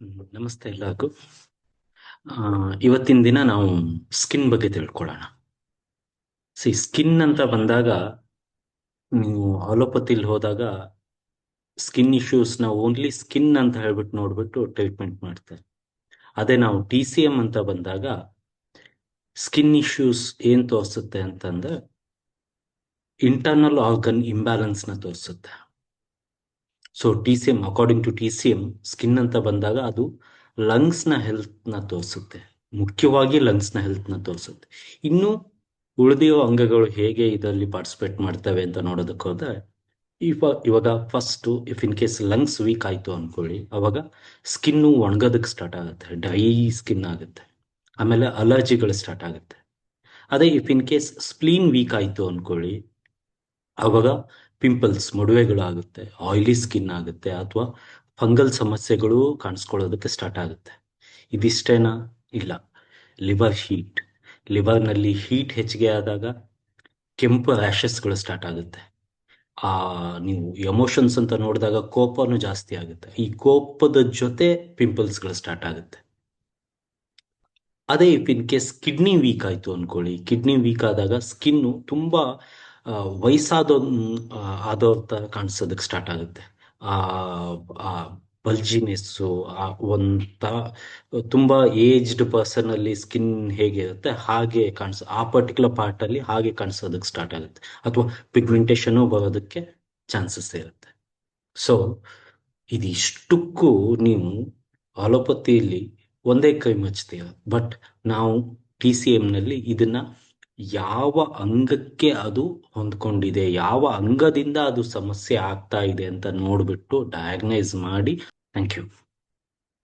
ನಮಸ್ತೆ ಎಲ್ಲರಿಗೂ. ಇವತ್ತಿನ ದಿನ ನಾವು ಸ್ಕಿನ್ ಬಗ್ಗೆ ತಿಳ್ಕೊಳ್ಳೋಣ. ಸ್ಕಿನ್ ಅಂತ ಬಂದಾಗ ನೀವು ಅಲೋಪತಿಲಿ ಹೋದಾಗ ಸ್ಕಿನ್ ಇಶ್ಯೂಸ್ನ ಓನ್ಲಿ ಸ್ಕಿನ್ ಅಂತ ಹೇಳ್ಬಿಟ್ಟು ನೋಡ್ಬಿಟ್ಟು ಟ್ರೀಟ್ಮೆಂಟ್ ಮಾಡ್ತಾರೆ. ಅದೇ ನಾವು TCM ಅಂತ ಬಂದಾಗ ಸ್ಕಿನ್ ಇಶ್ಯೂಸ್ ಏನ್ ತೋರಿಸುತ್ತೆ ಅಂತಂದ್ರೆ ಇಂಟರ್ನಲ್ ಆರ್ಗನ್ ಇಂಬ್ಯಾಲೆನ್ಸ್ನ ತೋರಿಸುತ್ತೆ. So TCM, according to TCM, skin ಅಂತ ಬಂದಾಗ ಅದು ಲಂಗ್ಸ್ನ ಹೆಲ್ತ್ನ ತೋರಿಸುತ್ತೆ. ಮುಖ್ಯವಾಗಿ ಲಂಗ್ಸ್ನ ಹೆಲ್ತ್ನ ತೋರಿಸುತ್ತೆ. ಇನ್ನು ಉಳಿದಿರೋ ಅಂಗಗಳು ಹೇಗೆ ಇದರಲ್ಲಿ ಪಾರ್ಟಿಸಿಪೇಟ್ ಮಾಡ್ತವೆ ಅಂತ ನೋಡೋದಕ್ಕೆ ಹೋದ್ರೆ ಇವಾಗ first if in case lungs weak ಆಯ್ತು ಅನ್ಕೊಳ್ಳಿ, ಅವಾಗ ಸ್ಕಿನ್ನು ಒಣಗೋದಕ್ಕೆ ಸ್ಟಾರ್ಟ್ ಆಗುತ್ತೆ, ಡ್ರೈ ಸ್ಕಿನ್ ಆಗುತ್ತೆ. ಆಮೇಲೆ ಅಲರ್ಜಿಗಳು ಸ್ಟಾರ್ಟ್ ಆಗುತ್ತೆ. ಅದೇ if in case spleen weak ಆಯ್ತು ಅನ್ಕೊಳ್ಳಿ, ಅವಾಗ ಪಿಂಪಲ್ಸ್, ಮೊಡವೆಗಳು ಆಗುತ್ತೆ, ಆಯಿಲಿ ಸ್ಕಿನ್ ಆಗುತ್ತೆ, ಅಥವಾ ಫಂಗಲ್ ಸಮಸ್ಯೆಗಳು ಕಾಣಿಸ್ಕೊಳ್ಳೋದಕ್ಕೆ ಸ್ಟಾರ್ಟ್ ಆಗುತ್ತೆ. ಇದಿಷ್ಟೇನಾ? ಇಲ್ಲ. ಲಿವರ್ ಹೀಟ್, ಲಿವರ್ನಲ್ಲಿ ಹೀಟ್ ಹೆಚ್ಚಿಗೆ ಆದಾಗ ಕೆಂಪು ರ್ಯಾಷಸ್ಗಳು ಸ್ಟಾರ್ಟ್ ಆಗುತ್ತೆ. ನೀವು ಎಮೋಷನ್ಸ್ ಅಂತ ನೋಡಿದಾಗ ಕೋಪನೂ ಜಾಸ್ತಿ ಆಗುತ್ತೆ. ಈ ಕೋಪದ ಜೊತೆ ಪಿಂಪಲ್ಸ್ಗಳು ಸ್ಟಾರ್ಟ್ ಆಗುತ್ತೆ. ಅದೇ if in case kidney weak ಆಯ್ತು ಅನ್ಕೊಳ್ಳಿ, ಕಿಡ್ನಿ ವೀಕ್ ಆದಾಗ ಸ್ಕಿನ್ನು ತುಂಬಾ ವಯಸ್ಸಾದ ಆದವ್ರ ತರ ಕಾಣಿಸೋದಕ್ಕೆ ಸ್ಟಾರ್ಟ್ ಆಗುತ್ತೆ. ಆ ಬಲ್ಜಿನೆಸ್ಸು, ಒಂಥರ ತುಂಬಾ ಏಜ್ಡ್ ಪರ್ಸನ್ ಅಲ್ಲಿ ಸ್ಕಿನ್ ಹೇಗಿರುತ್ತೆ ಹಾಗೆ ಆ ಪರ್ಟಿಕ್ಯುಲರ್ ಪಾರ್ಟ್ ಅಲ್ಲಿ ಹಾಗೆ ಕಾಣಿಸೋದಕ್ಕೆ ಸ್ಟಾರ್ಟ್ ಆಗುತ್ತೆ. ಅಥವಾ ಪಿಗ್ಮೆಂಟೇಶನ್ ಬರೋದಕ್ಕೆ ಚಾನ್ಸಸ್ ಇರುತ್ತೆ. ಸೊ ಇದಿಷ್ಟಕ್ಕೂ ನೀವು ಅಲೋಪತಿಯಲ್ಲಿ ಒಂದೇ ಕೈ ಮುಚ್ತೀರ. ಬಟ್ ನಾವು TCM ನಲ್ಲಿ ಇದನ್ನ ಯಾವ ಅಂಗಕ್ಕೆ ಅದು ಹೊಂದ್ಕೊಂಡಿದೆ, ಯಾವ ಅಂಗದಿಂದ ಅದು ಸಮಸ್ಯೆ ಆಗ್ತಾ ಇದೆ ಅಂತ ನೋಡ್ಬಿಟ್ಟು ಡಯಾಗ್ನೈಸ್ ಮಾಡಿ. Thank you.